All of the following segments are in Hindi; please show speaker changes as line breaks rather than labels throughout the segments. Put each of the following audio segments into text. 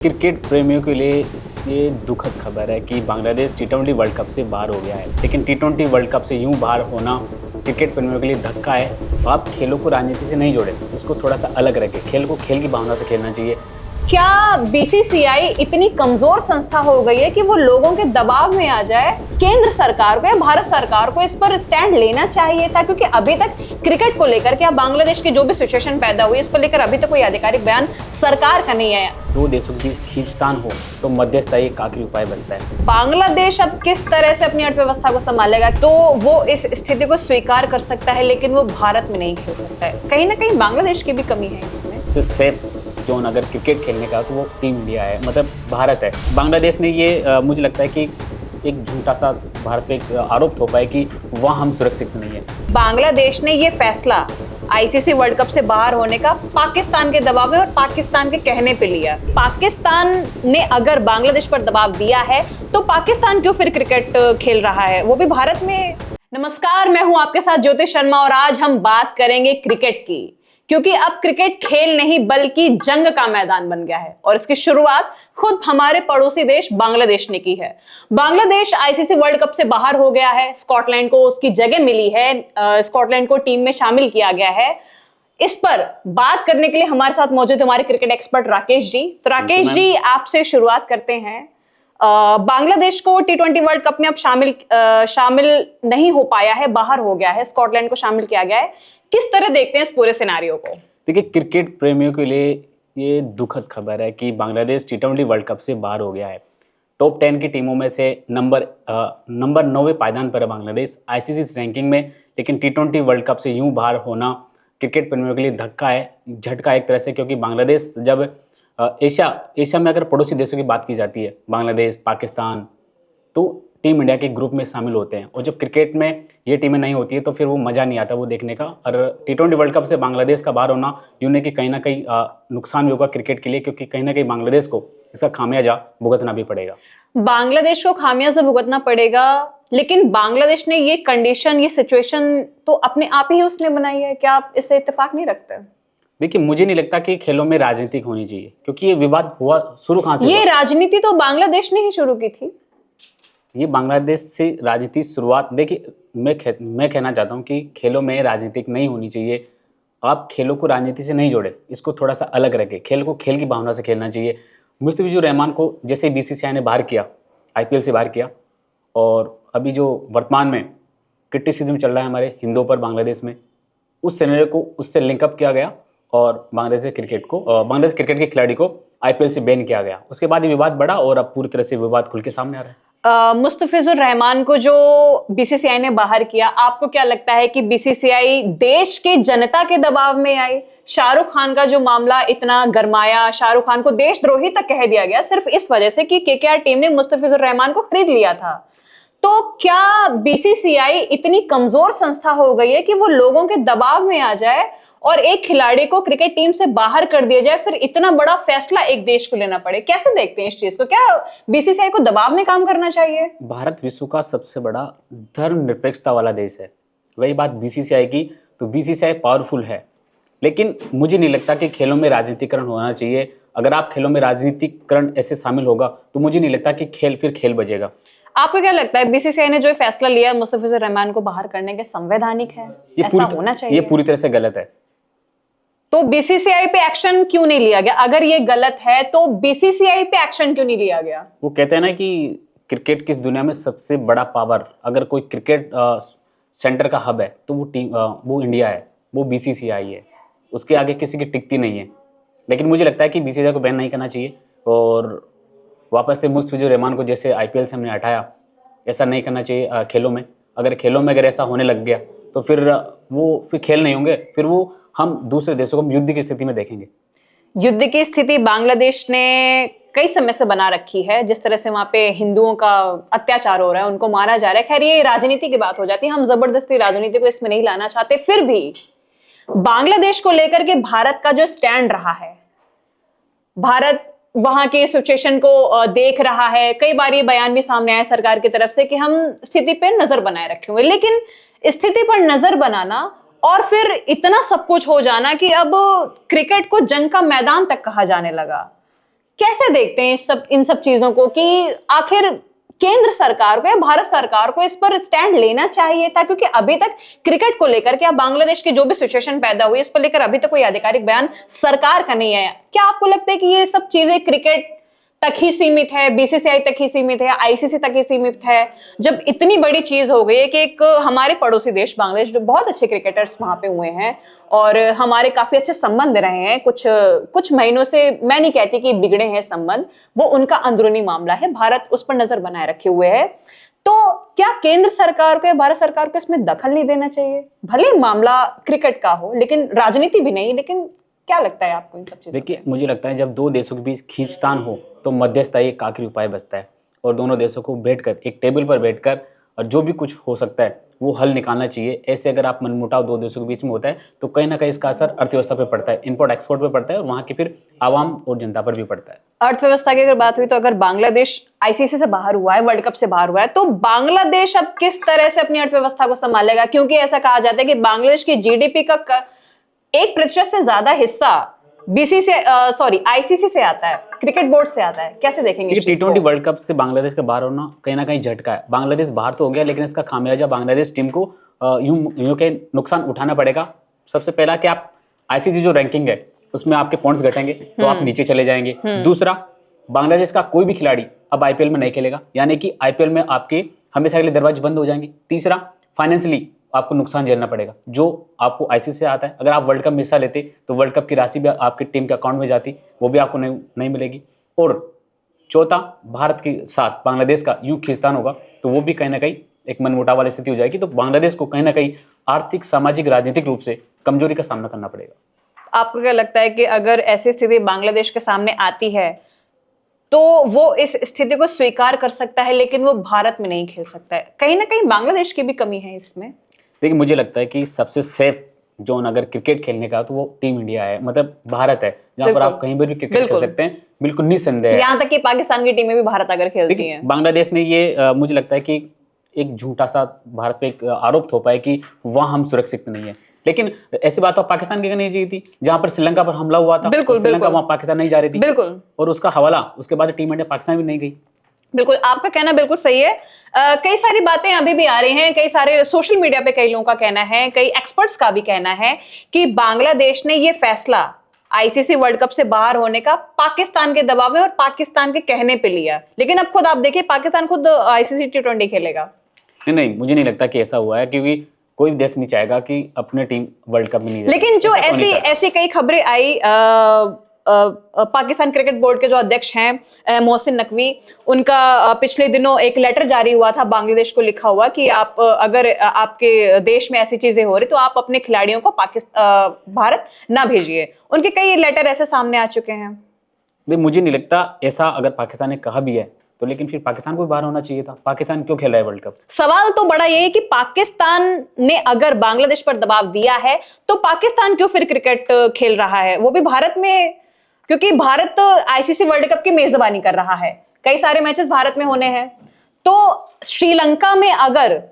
क्रिकेट प्रेमियों के लिए ये दुखद खबर है कि बांग्लादेश टी20 वर्ल्ड कप से बाहर हो गया है। लेकिन टी20 वर्ल्ड कप से यूं बाहर होना क्रिकेट प्रेमियों के लिए धक्का है। आप खेलों को राजनीति से नहीं जोड़ें, इसको थोड़ा सा अलग रखें। खेल को खेल की भावना से खेलना चाहिए।
क्या बीसीसीआई इतनी कमजोर संस्था हो गई है कि वो लोगों के दबाव में आ जाए? केंद्र सरकार को या भारत सरकार को इस पर स्टैंड लेना चाहिए था, क्योंकि अभी तक क्रिकेट को लेकर के बांग्लादेश की जो भी सिचुएशन पैदा हुई इसको लेकर अभी तक कोई आधिकारिक बयान सरकार का नहीं आया।
दो देशों के बीच खींचतान हो तो मध्यस्थता एक आखिरी उपाय बनता है।
बांग्लादेश अब किस तरह से अपनी अर्थव्यवस्था को संभालेगा, तो वो इस स्थिति को स्वीकार कर सकता है, लेकिन वो भारत में नहीं खेल सकता है। कहीं ना कहीं बांग्लादेश की भी कमी है इसमें।
सेफ जोन अगर क्रिकेट खेलने का तो वो टीम इंडिया है, मतलब भारत है। बांग्लादेश ने ये मुझे लगता है कि एक झूठा सा भारत पे एक आरोप थोपा है कि वहाँ हम सुरक्षित नहीं है।
बांग्लादेश ने ये फैसला आईसीसी वर्ल्ड कप से बाहर होने का पाकिस्तान के दबाव में और पाकिस्तान के कहने पे लिया। पाकिस्तान ने अगर बांग्लादेश पर दबाव दिया है तो पाकिस्तान क्यों फिर क्रिकेट खेल रहा है, वो भी भारत में। नमस्कार, मैं हूं आपके साथ ज्योति शर्मा और आज हम बात करेंगे क्रिकेट की, क्योंकि अब क्रिकेट खेल नहीं बल्कि जंग का मैदान बन गया है और इसकी शुरुआत खुद हमारे पड़ोसी देश बांग्लादेश ने की है। बांग्लादेश आईसीसी वर्ल्ड कप से बाहर हो गया है। स्कॉटलैंड को उसकी जगह मिली है, स्कॉटलैंड को टीम में शामिल किया गया है। इस पर बात करने के लिए हमारे साथ मौजूद हमारे क्रिकेट एक्सपर्ट राकेश जी। तो राकेश जी, आपसे शुरुआत करते हैं। बांग्लादेश को टी20 वर्ल्ड कप में अब शामिल नहीं हो पाया है, बाहर हो गया है, स्कॉटलैंड को शामिल किया गया है। किस तरह देखते हैं इस पूरे सिनेरियो को?
देखिए, क्रिकेट प्रेमियों के लिए ये दुखद खबर है कि बांग्लादेश टी20 वर्ल्ड कप से बाहर हो गया है। टॉप 10 की टीमों में से नंबर 9वें पायदान पर है बांग्लादेश आईसीसी रैंकिंग में। लेकिन टी20 वर्ल्ड कप से यूं बाहर होना क्रिकेट प्रेमियों के लिए धक्का है, झटका एक तरह से, क्योंकि बांग्लादेश जब एशिया में अगर पड़ोसी देशों की बात की जाती है, बांग्लादेश, पाकिस्तान, तो टीम इंडिया के ग्रुप में शामिल होते हैं। और जब क्रिकेट में ये टीमें नहीं होती है तो फिर वो मज़ा नहीं आता वो देखने का। और टी20 वर्ल्ड कप से बांग्लादेश का बाहर होना यूँ नहीं कि कहीं ना कहीं नुकसान भी होगा क्रिकेट के लिए, क्योंकि कहीं ना कहीं बांग्लादेश को इसका खामियाजा भुगतना भी पड़ेगा।
बांग्लादेश को खामियाजा भुगतना पड़ेगा, लेकिन बांग्लादेश ने ये कंडीशन, ये सिचुएशन तो अपने आप ही उसने बनाई है। क्या आप इससे इत्तेफाक नहीं रखते?
देखिए, मुझे नहीं लगता कि खेलों में राजनीतिक होनी चाहिए, क्योंकि ये विवाद हुआ शुरू कहाँ से?
ये राजनीति तो बांग्लादेश ने ही शुरू की थी।
ये बांग्लादेश से राजनीति शुरुआत। देखिए, मैं कहना चाहता हूँ कि खेलों में राजनीतिक नहीं होनी चाहिए। आप खेलों को राजनीति से नहीं जोड़ें, इसको थोड़ा सा अलग रखें। खेल को खेल की भावना से खेलना चाहिए। मुस्तफिजुर रहमान को जैसे बीसीसीआई ने बाहर किया, आईपीएल से बाहर किया, और अभी जो वर्तमान में क्रिटिसिज्म चल रहा है हमारे हिंदुओं पर बांग्लादेश में, उस सिनेरियो को उससे लिंकअप किया गया और बांग्लादेश क्रिकेट के खिलाड़ी को आईपीएल से बैन किया गया। उसके बाद ये विवाद बढ़ा और अब पूरी तरह से विवाद खुल के सामने आ रहा है।
मुस्तफिजुर रहमान को जो बीसीसीआई ने बाहर किया, आपको क्या लगता है कि बीसीसीआई देश की जनता के दबाव में आई? शाहरुख खान का जो मामला इतना गरमाया, शाहरुख खान को देशद्रोही तक कह दिया गया सिर्फ इस वजह से कि केकेआर टीम ने मुस्तफिजुर रहमान को खरीद लिया था। तो क्या बीसीसीआई इतनी कमजोर संस्था हो गई है कि वो लोगों के दबाव में आ जाए और एक खिलाड़ी को क्रिकेट टीम से बाहर कर दिया जाए, फिर इतना बड़ा फैसला एक देश को लेना पड़े? कैसे देखते हैं इस चीज को? क्या बीसीसीआई को दबाव में काम करना चाहिए?
भारत विश्व का सबसे बड़ा धर्मनिरपेक्षता वाला देश है। वही बात बीसीसीआई की, तो बीसीसीआई पावरफुल है, लेकिन मुझे नहीं लगता कि खेलों में राजनीतिकरण होना चाहिए। अगर आप खेलों में राजनीतिकरण ऐसे शामिल होगा तो मुझे नहीं लगता कि फिर खेल बजेगा।
आपको क्या लगता है बीसीसीआई ने जो फैसला लिया मुस्तफिजुर रहमान को बाहर करने के, संवैधानिक है? ऐसा होना चाहिए?
ये पूरी तरह से गलत है।
तो बीसीसीआई पे एक्शन क्यों नहीं लिया गया? अगर ये गलत है तो बीसीसीआई पे एक्शन क्यों नहीं लिया गया?
वो कहते हैं ना कि क्रिकेट की इस दुनिया में सबसे बड़ा पावर, अगर कोई क्रिकेट सेंटर का हब है तो वो इंडिया है, वो बीसीसीआई है। उसके आगे किसी की टिकती नहीं है। लेकिन मुझे लगता है कि बीसीसीआई को बैन नहीं करना चाहिए और वापस से मुस्तफिजुर रहमान को जैसे आईपीएल से हमने हटाया, ऐसा नहीं करना चाहिए खेलों में। अगर ऐसा होने लग गया तो फिर खेल नहीं होंगे, फिर वो हम दूसरे देशों को युद्ध की स्थिति में देखेंगे।
युद्ध की स्थिति बांग्लादेश ने कई समय से बना रखी है। जिस तरह से वहां पे हिंदुओं का अत्याचार हो रहा है, उनको मारा जा रहा है। खैर, ये राजनीति की बात हो जाती है, हम जबरदस्ती राजनीति को इसमें नहीं लाना चाहते। फिर भी बांग्लादेश को लेकर के भारत का जो स्टैंड रहा है, भारत वहां के सिचुएशन को देख रहा है। कई बार ये बयान भी सामने आया सरकार की तरफ से कि हम स्थिति पर नजर बनाए रखे हुए, लेकिन स्थिति पर नजर बनाना और फिर इतना सब कुछ हो जाना कि अब क्रिकेट को जंग का मैदान तक कहा जाने लगा, कैसे देखते हैं इन सब चीजों को कि आखिर केंद्र सरकार को या भारत सरकार को इस पर स्टैंड लेना चाहिए था? क्योंकि अभी तक क्रिकेट को लेकर के बांग्लादेश की जो भी सिचुएशन पैदा हुई, इस पर लेकर अभी तक कोई आधिकारिक बयान सरकार का नहीं आया। क्या आपको लगता है कि ये सब चीजें क्रिकेट तक ही सीमित है, बीसीसीआई तक ही सीमित है, आईसीसी तक ही सीमित है, जब इतनी बड़ी चीज हो गई है कि एक हमारे पड़ोसी देश बांग्लादेश, जो बहुत अच्छे क्रिकेटर्स वहां पे हुए हैं और हमारे काफी अच्छे संबंध रहे हैं कुछ महीनों से, मैं नहीं कहती कि बिगड़े हैं संबंध, वो उनका अंदरूनी मामला है, भारत उस पर नजर बनाए रखे हुए है। तो क्या केंद्र सरकार को या भारत सरकार को इसमें दखल नहीं देना चाहिए? भले मामला क्रिकेट का हो, लेकिन राजनीति भी नहीं, लेकिन क्या लगता है आपको इन सब चीजों?
देखिए, मुझे लगता है जब दो देशों के बीच खींचतान हो तो मध्यस्थता एक आखिरी उपाय बचता है और दोनों देशों को बैठकर एक टेबल पर बैठकर और जो भी कुछ हो सकता है वो हल निकालना चाहिए। ऐसे अगर आप मनमुटाव दो देशों के बीच में होता है तो कहीं ना कहीं इसका असर अर्थव्यवस्था पे पड़ता है, इंपोर्ट एक्सपोर्ट पे पड़ता है और वहाँ की फिर आवाम और जनता पर भी पड़ता है।
अर्थव्यवस्था की अगर बात हुई तो अगर बांग्लादेश आईसीसी से बाहर हुआ है, वर्ल्ड कप से बाहर हुआ है, तो बांग्लादेश अब किस तरह से अपनी अर्थव्यवस्था को संभालेगा? क्योंकि ऐसा कहा जाता है कि बांग्लादेश की जीडीपी का 1% से ज्यादा हिस्सा आईसीसी से आता है, क्रिकेट बोर्ड से आता है। कैसे देखेंगे इस चीज को?
T20 वर्ल्ड कप से बांग्लादेश का बाहर होना कहीं ना कहीं झटका है। बांग्लादेश बाहर तो हो गया, लेकिन इसका खामियाजा बांग्लादेश टीम को यूं के नुकसान उठाना पड़ेगा। सबसे पहला कि आप आईसीसी जो रैंकिंग है उसमें आपके पॉइंट्स घटेंगे तो आप नीचे चले जाएंगे। दूसरा, बांग्लादेश का कोई भी खिलाड़ी अब आईपीएल में नहीं खेलेगा, यानी कि आईपीएल में आपके हमेशा के लिए दरवाजे बंद हो जाएंगे। तीसरा, फाइनेंशियली आपको नुकसान झेलना पड़ेगा जो आपको आईसीसी से आता है। अगर आप वर्ल्ड कप में हिस्सा लेते तो वर्ल्ड कप की राशि भी आपकी टीम के अकाउंट में जाती, वो भी आपको नहीं मिलेगी। और चौथा, भारत के साथ बांग्लादेश का यूं खींचतान होगा तो वो भी कहीं ना कहीं एक मनमुटाव वाली स्थिति हो जाएगी। तो बांग्लादेश को कहीं ना कहीं आर्थिक, सामाजिक, राजनीतिक रूप से कमजोरी का सामना करना पड़ेगा।
आपको क्या लगता है कि अगर ऐसी स्थिति बांग्लादेश के सामने आती है तो वो इस स्थिति को स्वीकार कर सकता है, लेकिन वो भारत में नहीं खेल सकता है? कहीं ना कहीं बांग्लादेश की भी कमी है इसमें।
देखिए, मुझे लगता है कि सबसे सेफ जोन अगर क्रिकेट खेलने का तो वो टीम इंडिया है, मतलब भारत है, जहां पर आप कहीं पर भी क्रिकेट खेल सकते हैं, बिल्कुल निस्संदेह।
यहाँ तक कि पाकिस्तान की टीमें भी भारत अगर खेलती हैं।
बांग्लादेश ने ये मुझे लगता है कि एक झूठा सा भारत पे एक आरोप थोपा है कि वहां हम सुरक्षित नहीं है, लेकिन ऐसी बात तो पाकिस्तान की नहीं चाहिए थी। जहां पर श्रीलंका पर हमला हुआ था,
बिल्कुल
श्रीलंका वहां पाकिस्तान नहीं जा रही थी,
बिल्कुल,
और उसका हवाला उसके बाद टीम इंडिया पाकिस्तान भी नहीं गई।
बिल्कुल, आपका कहना बिल्कुल सही है। कई सारी बातें अभी भी आ रही हैं, कई सारे सोशल मीडिया पे कई लोगों का कहना है, कई एक्सपर्ट्स का भी कहना है कि बांग्लादेश ने ये फैसला आईसीसी वर्ल्ड कप से बाहर होने का पाकिस्तान के दबाव में और पाकिस्तान के कहने पे लिया। लेकिन अब खुद आप देखिए, पाकिस्तान खुद आईसीसी T20 खेलेगा।
नहीं, मुझे नहीं लगता कि ऐसा हुआ है, क्योंकि कोई देश नहीं चाहेगा कि अपने टीम वर्ल्ड कप में नहीं जाए।
लेकिन जो ऐसी कई खबरें आई, पाकिस्तान क्रिकेट बोर्ड के जो अध्यक्ष हैं मोहसिन नकवी, उनका पिछले दिनों एक लेटर जारी हुआ था बांग्लादेश को, लिखा हुआ कि आप अगर आपके देश में ऐसी चीजें हो रही तो आप अपने खिलाड़ियों को भारत ना भेजिए। उनके कई लेटर ऐसे सामने आ चुके हैं।
मुझे नहीं लगता ऐसा, अगर पाकिस्तान ने कहा भी है तो, लेकिन फिर पाकिस्तान को भी बाहर होना चाहिए था। पाकिस्तान क्यों खेल रहा है वर्ल्ड कप? सवाल
तो बड़ा ये है कि पाकिस्तान ने अगर बांग्लादेश पर दबाव दिया है तो पाकिस्तान क्यों फिर क्रिकेट खेल रहा है, वो भी भारत में? क्योंकि भारत आईसीसी वर्ल्ड कप की मेजबानी कर रहा है, कई सारे मैचेस भारत में होने हैं। तो श्रीलंका में अगर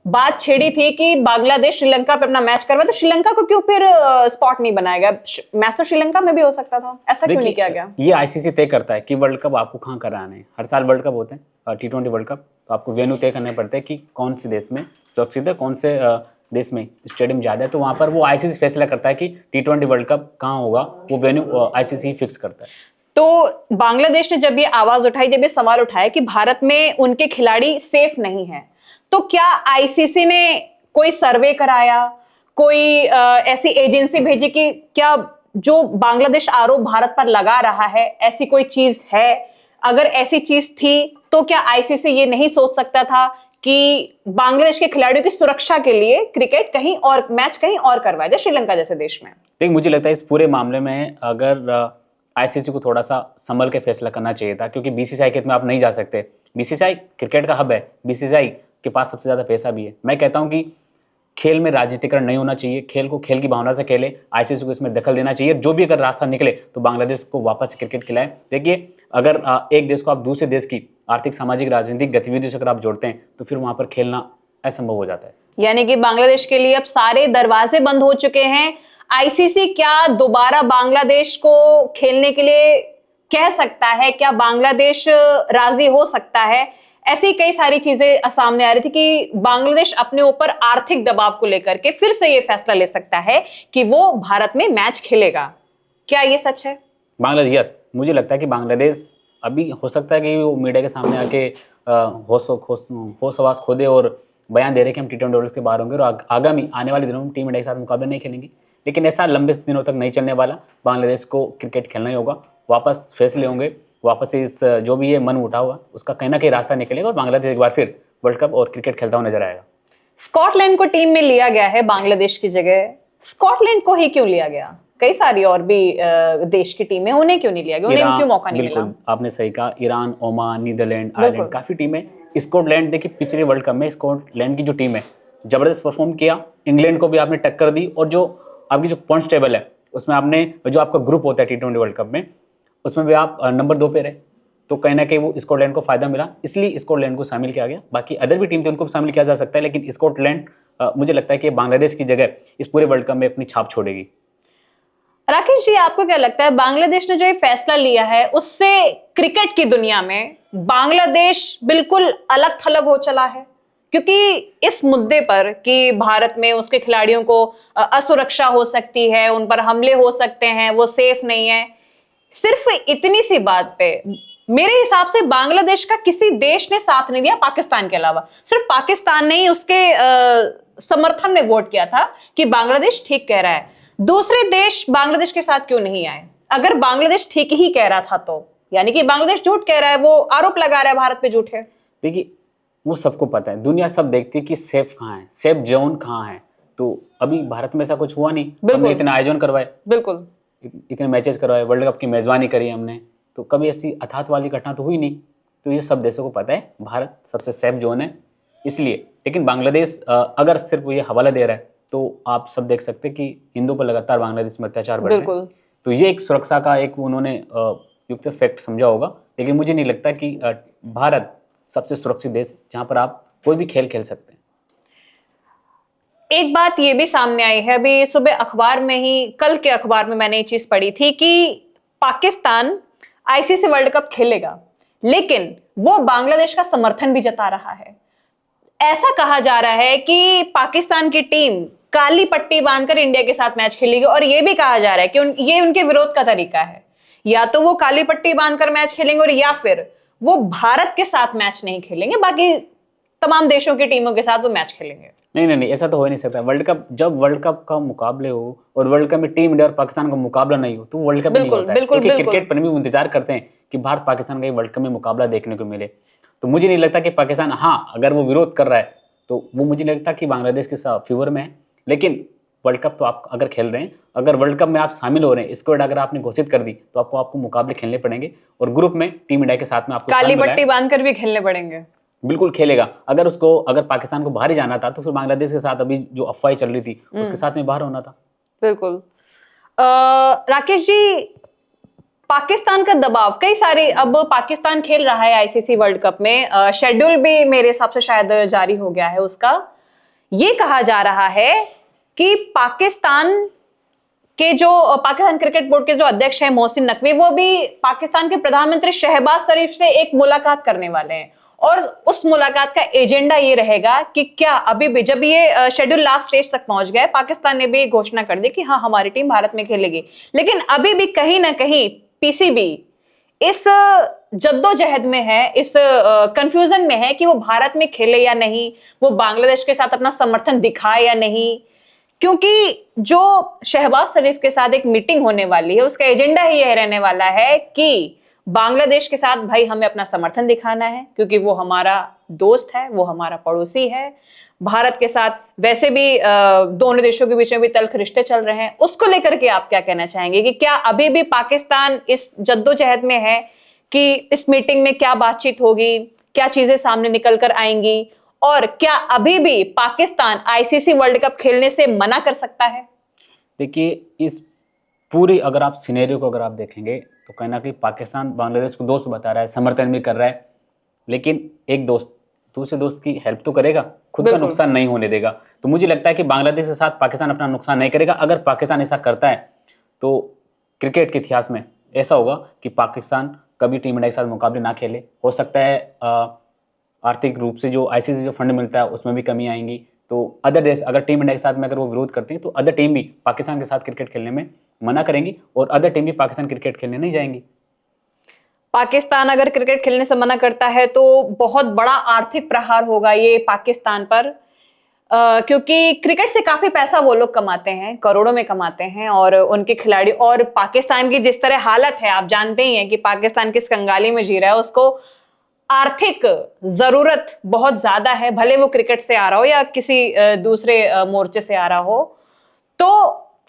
बात छेड़ी थी कि बांग्लादेश श्रीलंका पे अपना मैच करवा, तो श्रीलंका को क्यों फिर स्पॉट नहीं बनाएगा? मैच तो श्रीलंका में भी हो सकता था, ऐसा क्यों नहीं किया गया?
ये आईसीसी तय करता है कि वर्ल्ड कप आपको कहाँ कराना है। हर साल वर्ल्ड कप होते हैं, T20 वर्ल्ड कप, तो आपको वेन्यू तय करने पड़ते हैं कि कौन से देश में सुरक्षित है, कौन से देश में स्टेडियम ज्यादा है। तो वहां पर वो आईसीसी फैसला करता है कि T20 वर्ल्ड कप कहाँ होगा, वो वेन्यू आईसीसी फिक्स करता है।
तो बांग्लादेश ने जब ये आवाज उठाई, जब ये सवाल उठाया कि भारत में उनके खिलाड़ी सेफ नहीं है, तो क्या आईसीसी ने कोई सर्वे कराया, कोई ऐसी एजेंसी भेजी कि क्या जो बांग्लादेश आरोप भारत पर लगा रहा है ऐसी कोई चीज है? अगर ऐसी चीज थी तो क्या आईसीसी ये नहीं सोच सकता था कि बांग्लादेश के खिलाड़ियों की सुरक्षा के लिए क्रिकेट कहीं और, मैच कहीं और करवाया जाए, श्रीलंका जैसे देश में?
देखिए, मुझे लगता है इस पूरे मामले में अगर आईसीसी को थोड़ा सा संभल के फैसला करना चाहिए था, क्योंकि बीसीसीआई के में आप नहीं जा सकते। बीसीसीआई क्रिकेट का हब है, बीसीसीआई के पास सबसे ज्यादा पैसा भी है। मैं कहता हूं कि खेल में राजनीतिकरण नहीं होना चाहिए, खेल को खेल की भावना से खेले, आईसीसी को इसमें दखल देना चाहिए। जो भी अगर रास्ता निकले तो बांग्लादेश को वापस क्रिकेट खिलाए। देखिए, अगर एक देश को आप दूसरे देश की आर्थिक, सामाजिक, राजनीतिक गतिविधियों से अगर आप जोड़ते हैं तो फिर वहां पर खेलना असंभव हो जाता है।
यानी कि बांग्लादेश के लिए अब सारे दरवाजे बंद हो चुके हैं। आईसीसी क्या दोबारा बांग्लादेश को खेलने के लिए कह सकता है, क्या बांग्लादेश राजी हो सकता है? ऐसी कई सारी चीजें सामने आ रही थी कि बांग्लादेश अपने ऊपर आर्थिक दबाव को लेकर के फिर से ये फैसला ले सकता है कि वो भारत में मैच खेलेगा। क्या ये सच है?
बांग्लादेश, यस, मुझे लगता है कि बांग्लादेश अभी हो सकता है कि वो मीडिया के सामने आके होश हवास खो दे और बयान दे रहे कि हम टी20 वर्ल्ड के बाहर होंगे और आगामी आने वाले दिनों में टीम इंडिया के साथ मुकाबले नहीं खेलेंगे। लेकिन ऐसा लंबे दिनों तक नहीं चलने वाला। बांग्लादेश को क्रिकेट खेलना ही होगा, वापस फैसले होंगे, वापस इस जो भी ये मन उठा हुआ उसका कहीं ना कहीं रास्ता निकलेगा और बांग्लादेश एक बार फिर वर्ल्ड कप और क्रिकेट खेलता हुआ नजर आएगा।
स्कॉटलैंड को टीम में लिया गया है बांग्लादेश की जगह। स्कॉटलैंड को ही क्यों लिया गया? कई सारी और भी देश की टीमें, उन्हें क्यों नहीं लिया गया? उन्हें क्यों मौका नहीं मिला?
बिल्कुल आपने सही कहा, ईरान, ओमान, नीदरलैंड, आयरलैंड, काफी टीमें। स्कॉटलैंड देखिए पिछले वर्ल्ड कप में स्कॉटलैंड की जो टीम है जबरदस्त परफॉर्म किया, इंग्लैंड को भी आपने टक्कर दी और जो आपकी जो पॉइंट्स टेबल है उसमें आपने जो आपका ग्रुप होता है टी20 वर्ल्ड कप में उसमें भी आप नंबर 2 पे रहे। तो कहीं ना कहीं वो स्कॉटलैंड को फायदा मिला, इसलिए स्कॉटलैंड को शामिल किया गया। बाकी अदर भी टीम थे उनको भी शामिल किया जा सकता है, लेकिन स्कॉटलैंड मुझे लगता है कि बांग्लादेश की जगह इस पूरे वर्ल्ड कप में अपनी छाप छोड़ेगी।
राकेश जी, आपको क्या लगता है बांग्लादेश ने जो ये फैसला लिया है उससे क्रिकेट की दुनिया में बांग्लादेश बिल्कुल अलग थलग हो चला है? क्योंकि इस मुद्दे पर कि भारत में उसके खिलाड़ियों को असुरक्षा हो सकती है, उन पर हमले हो सकते हैं, वो सेफ नहीं है, सिर्फ इतनी सी बात पे मेरे हिसाब से बांग्लादेश का किसी देश ने साथ नहीं दिया पाकिस्तान के अलावा। सिर्फ पाकिस्तान ने ही उसके समर्थन में वोट किया था कि बांग्लादेश ठीक कह रहा है। दूसरे देश बांग्लादेश के साथ क्यों नहीं आए? अगर बांग्लादेश ठीक ही कह रहा था तो यानी कि बांग्लादेश झूठ कह रहा है, वो आरोप लगा रहा है भारत पे झूठे।
देखिए वो सबको पता है, दुनिया सब देखती है कि सेफ कहाँ है, सेफ जोन कहाँ है। तो अभी भारत में ऐसा कुछ हुआ नहीं, हमने इतने आयोजन करवाए,
बिल्कुल
इतने मैचेस करवाए, वर्ल्ड कप की मेजबानी करी हमने, तो कभी ऐसी अथात वाली घटना तो हुई नहीं। तो ये सब देशों को पता है भारत सबसे सेफ जोन है इसलिए। लेकिन बांग्लादेश अगर सिर्फ ये हवाला दे रहा है तो आप सब देख सकते हैं कि हिंदू पर लगातार बांग्लादेश में अत्याचार बढ़ रहे हैं। तो ये एक सुरक्षा का एक उन्होंने युक्त फैक्ट समझा होगा। लेकिन मुझे नहीं लगता कि भारत सबसे सुरक्षित देश है जहां पर आप कोई भी खेल खेल सकते हैं।
एक बात ये भी सामने आई है, अभी सुबह अखबार में ही, कल के अखबार में मैंने ये चीज पढ़ी थी कि पाकिस्तान आईसीसी वर्ल्ड कप खेलेगा, लेकिन वो बांग्लादेश का समर्थन भी जता रहा है। ऐसा कहा जा रहा है कि पाकिस्तान की टीम काली पट्टी बांधकर इंडिया के साथ मैच खेलेगी और यह भी कहा जा रहा है कि ये उनके विरोध का तरीका है। या तो वो काली पट्टी बांधकर मैच खेलेंगे और या फिर वो भारत के साथ मैच नहीं खेलेंगे, बाकी तमाम देशों की टीमों के साथ वो मैच खेलेंगे।
नहीं, ऐसा तो हो ही नहीं सकता। वर्ल्ड कप, जब वर्ल्ड कप का मुकाबले हो और वर्ल्ड कप में टीम इंडिया और पाकिस्तान का मुकाबला नहीं हो तो वर्ल्ड कप नहीं होता है। क्योंकि क्रिकेट प्रेमी इंतजार करते हैं कि भारत पाकिस्तान का वर्ल्ड कप में मुकाबला देखने को मिले। तो मुझे नहीं लगता कि पाकिस्तान, हाँ अगर वो विरोध कर रहा है तो वो मुझे नहीं लगता कि बांग्लादेश के साथ फेवर में है। लेकिन वर्ल्ड कप तो आप अगर खेल रहे हैं, अगर वर्ल्ड कप में आप शामिल हो रहे हैं, स्क्वाड अगर आपने घोषित कर दी तो आपको मुकाबले खेलने पड़ेंगे और ग्रुप में टीम इंडिया के साथ में आपको
काली पट्टी बांधकर भी खेलने पड़ेंगे।
बिल्कुल खेलेगा। अगर पाकिस्तान को बाहर ही जाना था तो फिर बांग्लादेश के साथ अभी जो अफवाह चल रही थी उसके साथ में बाहर होना था।
बिल्कुल। राकेश जी, पाकिस्तान का दबाव कई सारे, अब पाकिस्तान खेल रहा है आईसीसी वर्ल्ड कप में, शेड्यूल भी मेरे हिसाब से शायद जारी हो गया है उसका। ये कहा जा रहा है कि पाकिस्तान क्रिकेट बोर्ड के जो अध्यक्ष हैं मोहसिन नकवी, वो भी पाकिस्तान के प्रधानमंत्री शहबाज शरीफ से एक मुलाकात करने वाले हैं और उस मुलाकात का एजेंडा ये रहेगा कि क्या अभी भी, जब ये शेड्यूल लास्ट स्टेज तक पहुंच गया, पाकिस्तान ने भी घोषणा कर दी कि हाँ हमारी टीम भारत में खेलेगी, लेकिन अभी भी कहीं ना कहीं पीसीबी इस जद्दोजहद में है, इस कंफ्यूजन में है कि वो भारत में खेले या नहीं, वो बांग्लादेश के साथ अपना समर्थन दिखाए या नहीं। क्योंकि जो शहबाज शरीफ के साथ एक मीटिंग होने वाली है उसका एजेंडा ही यह रहने वाला है कि बांग्लादेश के साथ भाई हमें अपना समर्थन दिखाना है, क्योंकि वो हमारा दोस्त है, वो हमारा पड़ोसी है। भारत के साथ वैसे भी दोनों देशों के बीच में भी तल्ख रिश्ते चल रहे हैं। उसको लेकर के आप क्या कहना चाहेंगे कि क्या अभी भी पाकिस्तान इस जद्दोजहद में है कि इस मीटिंग में क्या बातचीत होगी, क्या चीजें सामने निकल कर आएंगी, और क्या अभी भी पाकिस्तान आईसीसी वर्ल्ड कप खेलने से मना कर सकता है?
देखिए, इस पूरी अगर आप सिनेरियो को अगर आप देखेंगे तो कहीं ना कहीं पाकिस्तान बांग्लादेश को दोस्त बता रहा है, समर्थन भी कर रहा है, लेकिन एक दोस्त दूसरे दोस्त की हेल्प तो करेगा, खुद का नुकसान नहीं होने देगा। तो मुझे लगता है कि बांग्लादेश के साथ पाकिस्तान अपना नुकसान नहीं करेगा। अगर पाकिस्तान ऐसा करता है तो क्रिकेट के इतिहास में ऐसा होगा कि पाकिस्तान कभी टीम इंडिया के साथ मुकाबले ना खेले। हो सकता है आर्थिक रूप से जो आईसीसी जो फंड मिलता है उसमें भी कमी आएंगी। तो अदर देश अगर टीम इंडिया के साथ में अगर वो विरोध करते हैं तो अदर टीम भी पाकिस्तान के साथ क्रिकेट खेलने में मना करेंगी और अदर टीम भी पाकिस्तान क्रिकेट खेलने नहीं जाएंगी।
पाकिस्तान अगर क्रिकेट खेलने से मना करता है तो बहुत बड़ा आर्थिक प्रहार होगा ये पाकिस्तान पर, क्योंकि क्रिकेट से काफी पैसा वो लोग कमाते हैं, करोड़ों में कमाते हैं, और उनके खिलाड़ी, और पाकिस्तान की जिस तरह हालत है आप जानते ही हैं कि पाकिस्तान किस कंगाली में जी रहा है, उसको आर्थिक जरूरत बहुत ज्यादा है, भले वो क्रिकेट से आ रहा हो या किसी दूसरे मोर्चे से आ रहा हो। तो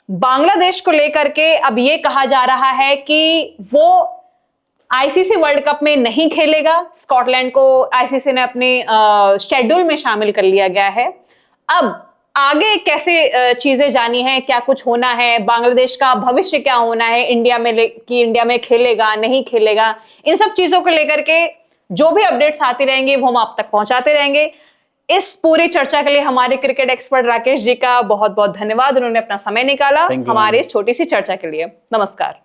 बांग्लादेश को लेकर के अब ये कहा जा रहा है कि वो आईसीसी वर्ल्ड कप में नहीं खेलेगा। स्कॉटलैंड को आईसीसी ने अपने शेड्यूल में शामिल कर लिया गया है। अब आगे कैसे चीजें जानी है, क्या कुछ होना है, बांग्लादेश का भविष्य क्या होना है इंडिया में, कि इंडिया में खेलेगा नहीं खेलेगा, इन सब चीजों को लेकर के जो भी अपडेट्स आती रहेंगी वो हम आप तक पहुंचाते रहेंगे। इस पूरी चर्चा के लिए हमारे क्रिकेट एक्सपर्ट राकेश जी का बहुत बहुत धन्यवाद, उन्होंने अपना समय निकाला हमारे इस छोटी सी चर्चा के लिए। नमस्कार।